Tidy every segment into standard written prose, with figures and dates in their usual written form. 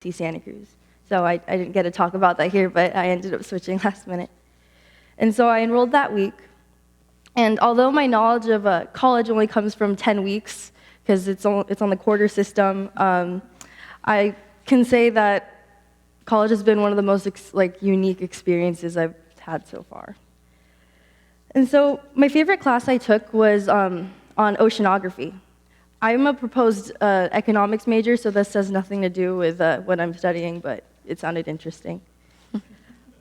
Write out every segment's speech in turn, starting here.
see Santa Cruz. So I didn't get to talk about that here, but I ended up switching last minute. And so I enrolled that week. And although my knowledge of college only comes from 10 weeks, because it's on the quarter system, I can say that college has been one of the most unique experiences I've had so far. And so my favorite class I took was on oceanography. I'm a proposed economics major, so this has nothing to do with what I'm studying, but it sounded interesting.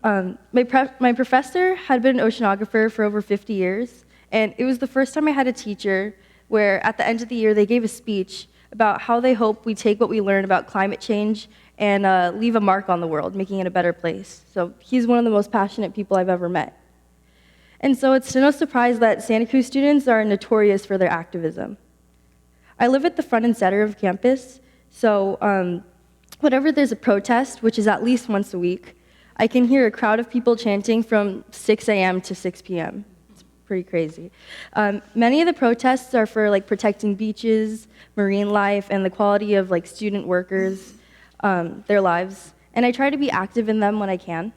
My professor had been an oceanographer for over 50 years, and it was the first time I had a teacher where at the end of the year they gave a speech about how they hope we take what we learn about climate change and leave a mark on the world, making it a better place. So he's one of the most passionate people I've ever met. And so it's no surprise that Santa Cruz students are notorious for their activism. I live at the front and center of campus, so whenever there's a protest, which is at least once a week, I can hear a crowd of people chanting from 6 a.m. to 6 p.m. It's pretty crazy. Many of the protests are for protecting beaches, marine life, and the quality of student workers, their lives. And I try to be active in them when I can.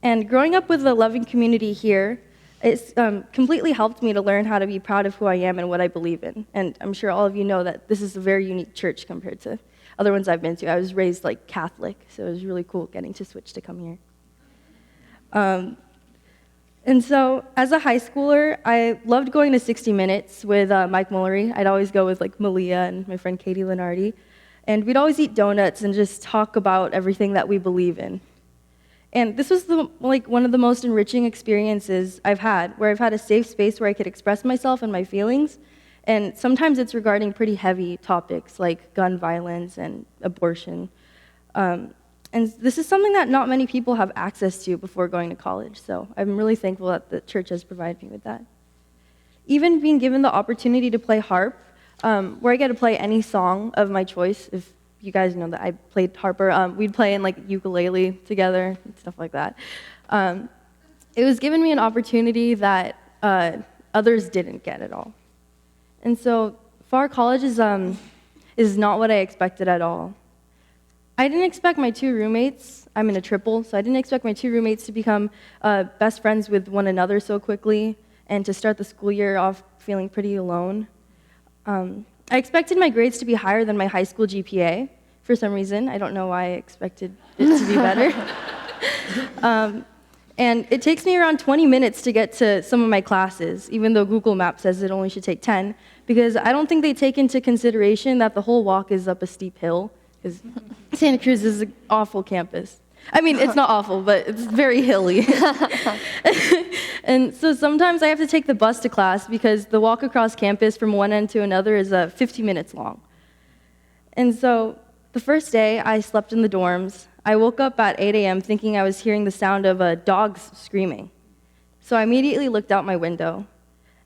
And growing up with a loving community here, it's completely helped me to learn how to be proud of who I am and what I believe in. And I'm sure all of you know that this is a very unique church compared to other ones I've been to. I was raised Catholic, so it was really cool getting to switch to come here. And so as a high schooler, I loved going to 60 Minutes with Mike Mullery. I'd always go with Melia and my friend Katie Lenardi. And we'd always eat donuts and just talk about everything that we believe in. And this was one of the most enriching experiences I've had, where I've had a safe space where I could express myself and my feelings. And sometimes it's regarding pretty heavy topics like gun violence and abortion. And this is something that not many people have access to before going to college. So I'm really thankful that the church has provided me with that. Even being given the opportunity to play harp, where I get to play any song of my choice. If you guys know that I played harper, we'd play in ukulele together and stuff like that. It was given me an opportunity that others didn't get at all. And so Pharr College is not what I expected at all. I didn't expect my two roommates, I'm in a triple, so I didn't expect my two roommates to become best friends with one another so quickly and to start the school year off feeling pretty alone. I expected my grades to be higher than my high school GPA for some reason. I don't know why I expected it to be better. And it takes me around 20 minutes to get to some of my classes, even though Google Maps says it only should take 10, because I don't think they take into consideration that the whole walk is up a steep hill, because Santa Cruz is an awful campus. I mean, it's not awful, but it's very hilly. And so sometimes I have to take the bus to class because the walk across campus from one end to another is 50 minutes long. And so the first day I slept in the dorms, I woke up at 8 a.m. thinking I was hearing the sound of dogs screaming. So I immediately looked out my window.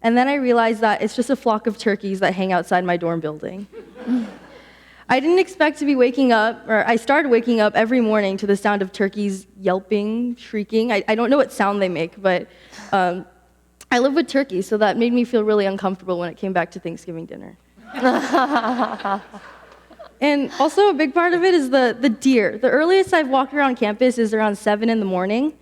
And then I realized that it's just a flock of turkeys that hang outside my dorm building. I didn't expect to be waking up, or I started waking up every morning to the sound of turkeys yelping, shrieking. I don't know what sound they make, but I live with turkeys, so that made me feel really uncomfortable when it came back to Thanksgiving dinner. And also a big part of it is the deer. The earliest I've walked around campus is around 7 in the morning,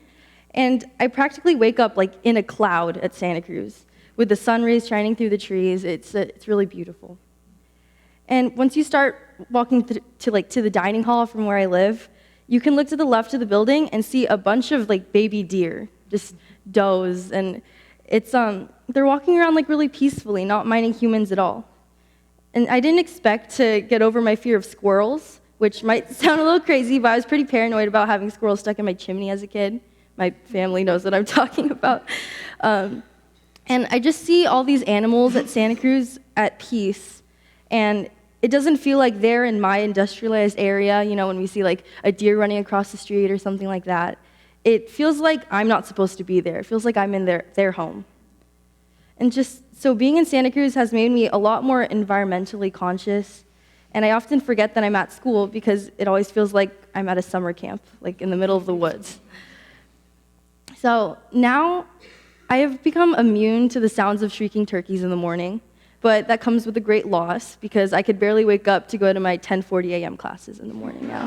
and I practically wake up in a cloud at Santa Cruz with the sun rays shining through the trees. It's really beautiful. And once you start walking to the dining hall from where I live, you can look to the left of the building and see a bunch of baby deer, just does, and it's they're walking around really peacefully, not minding humans at all. And I didn't expect to get over my fear of squirrels, which might sound a little crazy, but I was pretty paranoid about having squirrels stuck in my chimney as a kid. My family knows what I'm talking about. And I just see all these animals at Santa Cruz at peace, and it doesn't feel like they're in my industrialized area, when we see a deer running across the street or something like that. It feels like I'm not supposed to be there. It feels like I'm in their home. And just so being in Santa Cruz has made me a lot more environmentally conscious, and I often forget that I'm at school because it always feels like I'm at a summer camp, in the middle of the woods. So now I have become immune to the sounds of shrieking turkeys in the morning, but that comes with a great loss because I could barely wake up to go to my 10:40 a.m. classes in the morning now.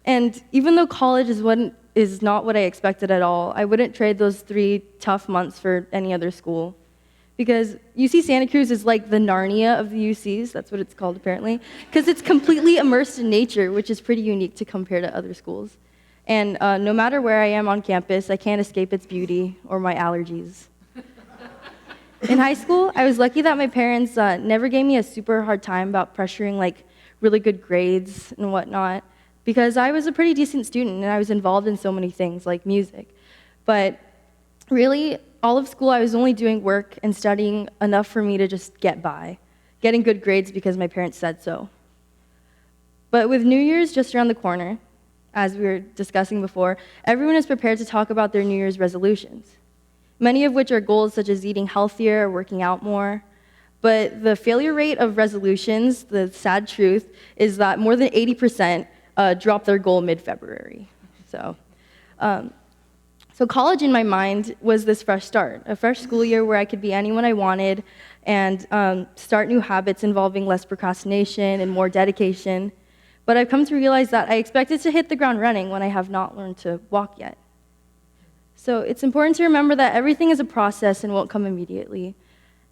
And even though college is not what I expected at all, I wouldn't trade those 3 tough months for any other school. Because UC Santa Cruz is like the Narnia of the UCs, that's what it's called apparently, because it's completely immersed in nature, which is pretty unique to compare to other schools. And no matter where I am on campus, I can't escape its beauty or my allergies. In high school, I was lucky that my parents never gave me a super hard time about pressuring like really good grades and whatnot, because I was a pretty decent student and I was involved in so many things like music. But really, all of school I was only doing work and studying enough for me to just get by, getting good grades because my parents said so. But with New Year's just around the corner, as we were discussing before, everyone is prepared to talk about their New Year's resolutions, many of which are goals such as eating healthier or working out more. But the failure rate of resolutions, the sad truth, is that more than 80% drop their goal mid-February. So college in my mind was this fresh start, a fresh school year where I could be anyone I wanted and start new habits involving less procrastination and more dedication. But I've come to realize that I expected to hit the ground running when I have not learned to walk yet. So it's important to remember that everything is a process and won't come immediately.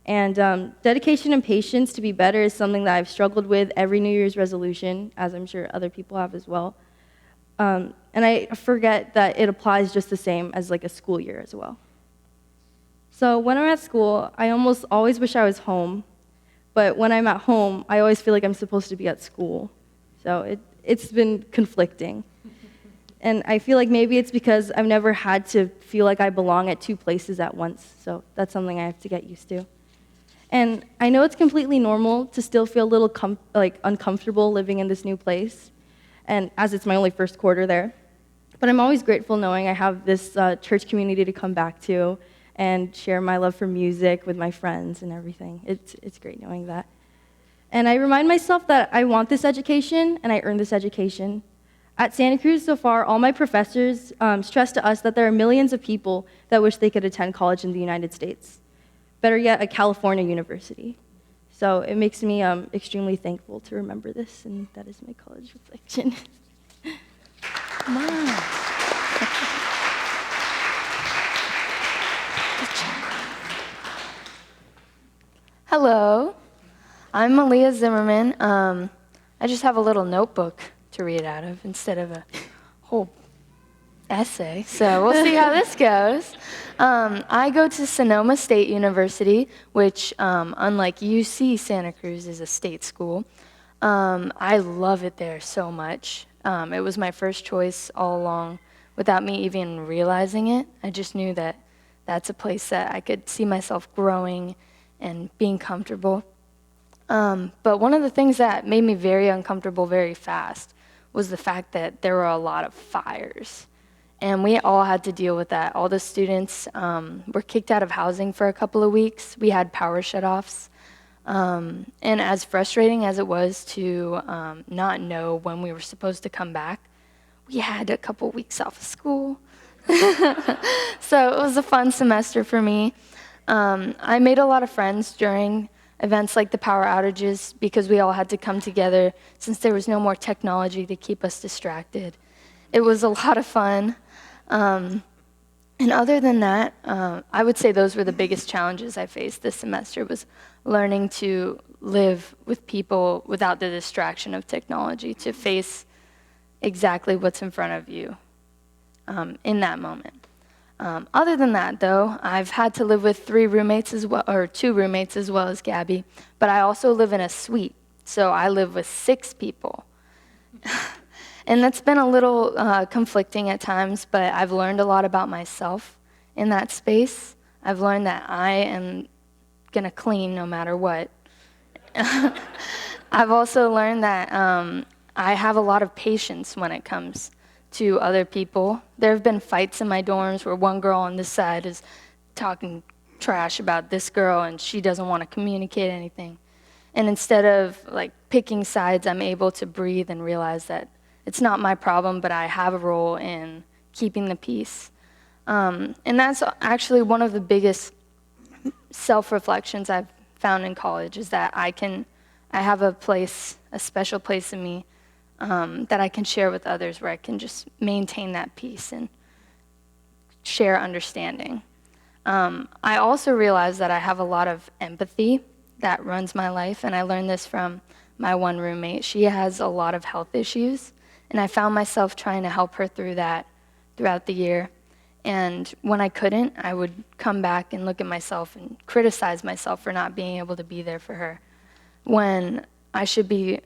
And dedication and patience to be better is something that I've struggled with every New Year's resolution, as I'm sure other people have as well. And I forget that it applies just the same as like a school year as well. So when I'm at school, I almost always wish I was home, but when I'm at home, I always feel like I'm supposed to be at school. So it's been conflicting. And I feel like maybe it's because I've never had to feel like I belong at 2 places at once, so that's something I have to get used to. And I know it's completely normal to still feel a little uncomfortable living in this new place, and as it's my only first quarter there. But I'm always grateful knowing I have this church community to come back to and share my love for music with my friends and everything. It's great knowing that. And I remind myself that I want this education and I earned this education. At Santa Cruz so far, all my professors stress to us that there are millions of people that wish they could attend college in the United States. Better yet, a California university. So it makes me extremely thankful to remember this, and that is my college reflection. Come on. Hello, I'm Melia Zimmerman. I just have a little notebook to read out of instead of a whole essay, so we'll see how this goes. I go to Sonoma State University, which, unlike UC Santa Cruz, is a state school. I love it there so much. It was my first choice all along without me even realizing it. I just knew that that's a place that I could see myself growing and being comfortable. But one of the things that made me very uncomfortable very fast was the fact that there were a lot of fires. And we all had to deal with that. All the students were kicked out of housing for a couple of weeks. We had power shutoffs. And as frustrating as it was to not know when we were supposed to come back, we had a couple weeks off of school. So it was a fun semester for me. I made a lot of friends during events like the power outages because we all had to come together since there was no more technology to keep us distracted. It was a lot of fun. And other than that, I would say those were the biggest challenges I faced this semester, was learning to live with people without the distraction of technology, to face exactly what's in front of you in that moment. Other than that, though, I've had to live with 2 roommates as well as Gabby, but I also live in a suite, so I live with 6 people. And that's been a little conflicting at times, but I've learned a lot about myself in that space. I've learned that I am going to clean no matter what. I've also learned that I have a lot of patience when it comes to other people. There have been fights in my dorms where one girl on this side is talking trash about this girl and she doesn't want to communicate anything. And instead of picking sides, I'm able to breathe and realize that it's not my problem, but I have a role in keeping the peace. And that's actually one of the biggest self-reflections I've found in college is that I have a special place in me that I can share with others, where I can just maintain that peace and share understanding. I also realized that I have a lot of empathy that runs my life, and I learned this from my one roommate. She has a lot of health issues, and I found myself trying to help her through that throughout the year. And when I couldn't, I would come back and look at myself and criticize myself for not being able to be there for her, when I should be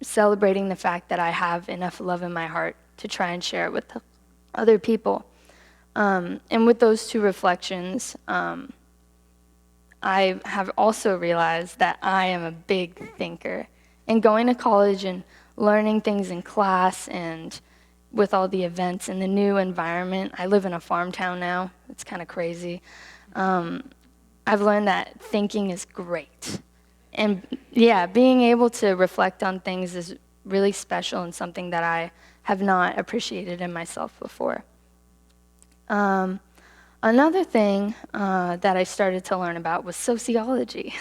celebrating the fact that I have enough love in my heart to try and share it with other people. And with those two reflections, I have also realized that I am a big thinker. And going to college and learning things in class and with all the events and the new environment, I live in a farm town now. It's kind of crazy. I've learned that thinking is great. And yeah, being able to reflect on things is really special and something that I have not appreciated in myself before. Another thing that I started to learn about was sociology.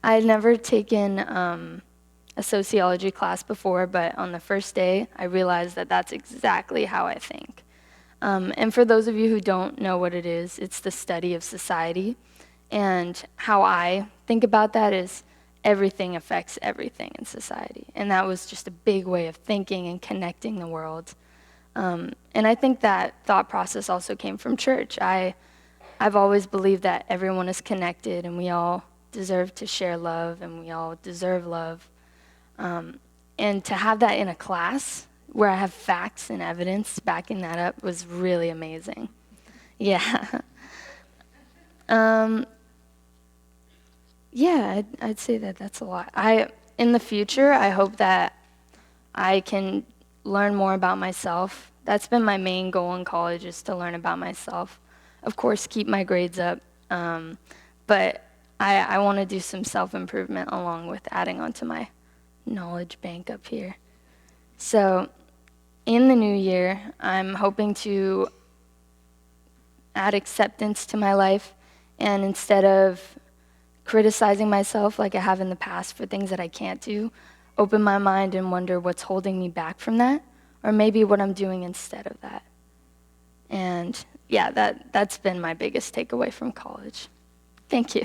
I had never taken a sociology class before, but on the first day, I realized that that's exactly how I think. And for those of you who don't know what it is, it's the study of society. And how I think about that is everything affects everything in society. And that was just a big way of thinking and connecting the world. And I think that thought process also came from church. I've always believed that everyone is connected and we all deserve to share love and we all deserve love. And to have that in a class where I have facts and evidence backing that up was really amazing. Yeah. Yeah, I'd say that that's a lot. In the future, I hope that I can learn more about myself. That's been my main goal in college, is to learn about myself. Of course, keep my grades up, but I want to do some self-improvement along with adding on to my knowledge bank up here. So in the new year, I'm hoping to add acceptance to my life, and instead of criticizing myself like I have in the past for things that I can't do, open my mind and wonder what's holding me back from that, or maybe what I'm doing instead of that. And yeah, that's been my biggest takeaway from college. Thank you.